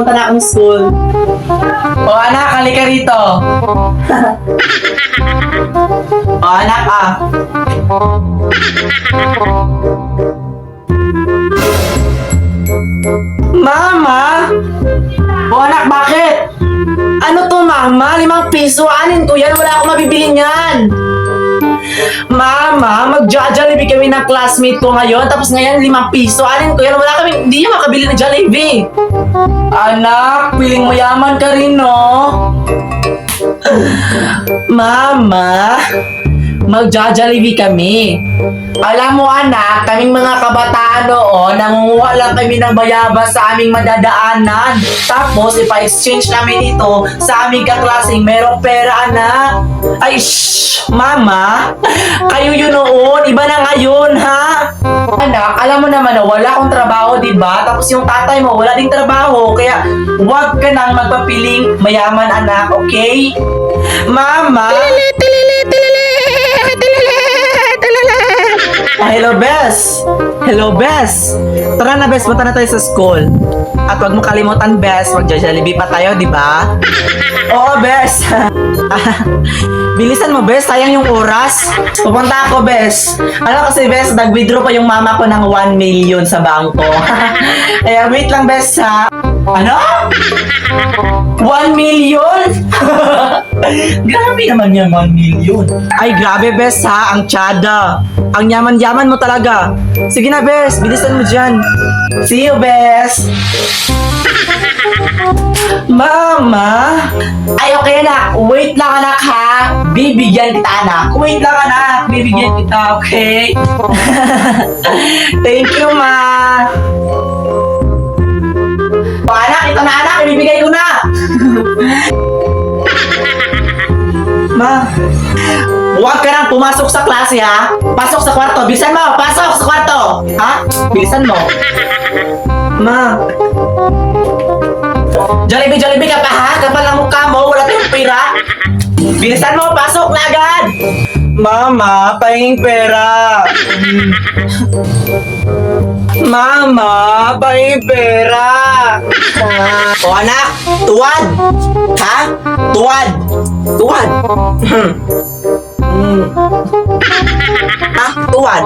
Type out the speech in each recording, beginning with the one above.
papunta na akong school. O anak, halika rito. O anak ah. Mama! O anak, bakit? Ano to mama? 5 piso? Anin ko yan? Wala akong mabibili niyan. Mama, mag-Jollibee kami ng classmate ko ngayon. Tapos ngayon 5 piso. Anin ko yan? Wala kami, hindi niya makabili ng Jollibee. Anak, piling mo yaman ka rin, no? Mama, mag-Jollibee kami. Alam mo anak, kaming mga kabataan noon, nangunguha lang kami ng bayabas sa aming madadaanan. Tapos, ipa-exchange namin ito sa aming kaklaseng merong pera, anak. Ay, shh! Mama, kayo yun noon, iba na ngayon, ha? Anak, alam mo naman na wala akong trabaho, di ba? Tapos yung tatay mo, wala ding trabaho. Kaya, huwag ka nang magpapiling mayaman, anak, okay? Mama! Hello, Bes! Hello, Bes! Tara na, Bes. Punta na tayo sa school. At huwag mo kalimutan, Bes. Mag-Jollibee pa tayo, di ba? Oo, Bes. Bilisan mo, Bes. Sayang yung oras. Pupunta ako, Bes. Ano kasi, Bes, nag-withdraw pa yung mama ko ng 1 million sa bangko. Kaya wait lang, Bes, ha? Ano? 1 million? Grabe naman yan, 1 million. Ay, grabe, Bes, ha? Ang tsada. Ang yaman-yaman mo talaga. Sige na, Bes. Bilisan mo dyan. See you, Bes. Mama. Ay, okay, anak. Wait lang, anak, ha? Bibigyan kita, anak. Wait lang, anak. Bibigyan kita, okay? Thank you, ma. O, anak, ito na, anak. Ibibigay ko na. Ma, huwag ka nang pumasok sa klase, ha? Pasok sa kwarto. Bilisan mo. Pasok sa kwarto. Ha? Bilisan mo. Ma. Jollibee ka pa, ha? Kapal ang mukha mo. Wala tayong pera. Bilisan mo. Pasok na agad. Mama, pahing pera. Mama, pahing pera. O anak, tuwad. Ha? Tuwad. Tuwad. Ha? Tuwad.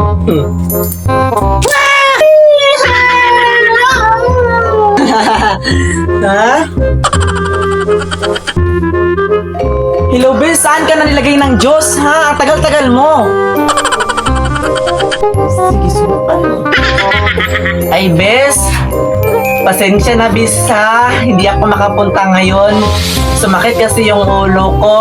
Ha? Hello, Bes. Saan ka na nilagay ng Diyos, ha? Ang tagal-tagal mo. Sige, surupan. Ay, Bes. Pasensya na, Bes, ha? Hindi ako makapunta ngayon. Sumakit kasi yung ulo ko.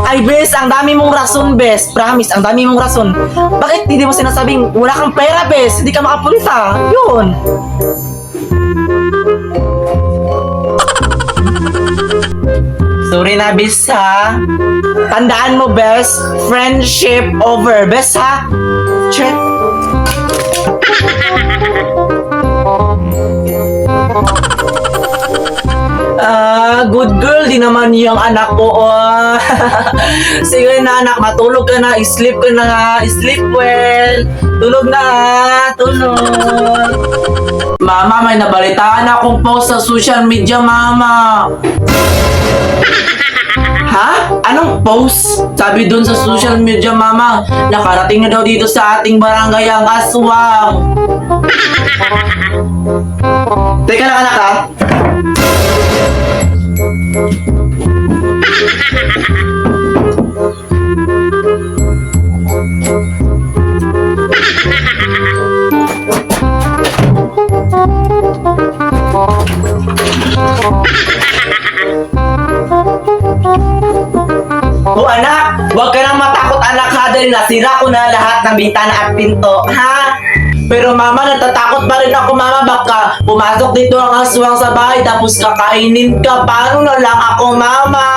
Ay, Bes, ang dami mong rason, Bes. Promise, ang dami mong rason. Bakit hindi mo sinasabing wala kang pera, Bes? Hindi ka makapunta. Yun. Sorry na, Bes, ha? Tandaan mo, Bes. Friendship over, Bes, ha? Check. Good girl, di naman yung anak ko, oh. Sige na, anak, matulog ka na, sleep ka na, sleep well. Tulog na, tulog. Mama, may nabalitaan akong post sa social media, Mama. Ha? Anong post? Sabi dun sa social media, Mama, nakarating na daw dito sa ating barangay ang aswang. Teka lang, anak, ha? Oh anak, huwag ka nang matakot anak ha, dahil nasira ko na lahat ng bintana at pinto, ha? Pero mama, natatakot pa rin ako, mama, baka pumasok dito ang aswang sa bahay tapos kakainin ka. Paano na lang ako, mama?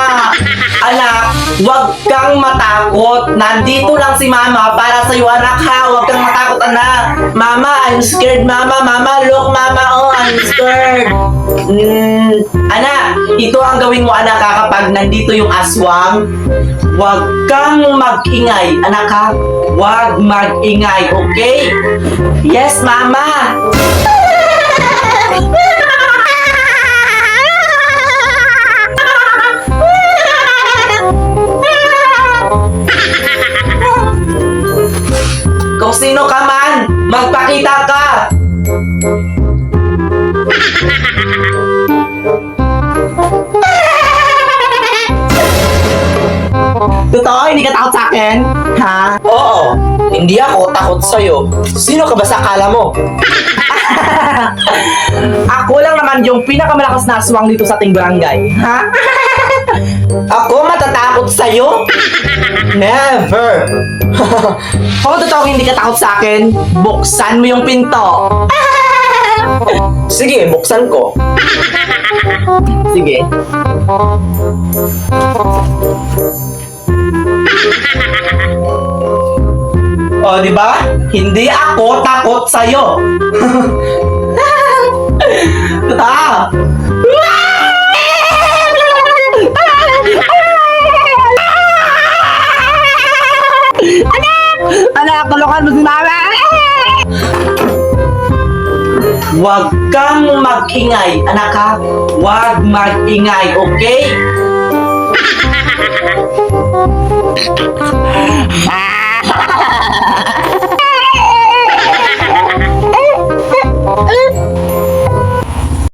Anak, huwag kang matakot. Nandito lang si mama para sa'yo, anak, ha? Huwag kang matakot, anak. Mama, I'm scared, mama. Mama, look, mama, oh, I'm scared. Anak, ito ang gawin mo, anak, ha, kapag nandito yung aswang. Huwag kang mag-ingay, anak, ha? Huwag mag-ingay, okay? Yes, mama. Kung sino ka man, magpakita ka! Totoo, hindi ka takot sa akin? Ha? Oo, hindi ako takot sa'yo. Sino ka ba sa akala mo? Ako lang naman yung pinakamalakas na aswang dito sa ating barangay. Ha? Ako matatakot sa'yo? Never! Kung totoo hindi ka takot sa akin, buksan mo yung pinto. Sige, buksan ko. Sige. O, di ba? Hindi ako takot sa'yo. Totoo. Anak, tulungan mo si mama. Huwag kang mag-ingay, anak ha. Huwag mag-ingay, okay?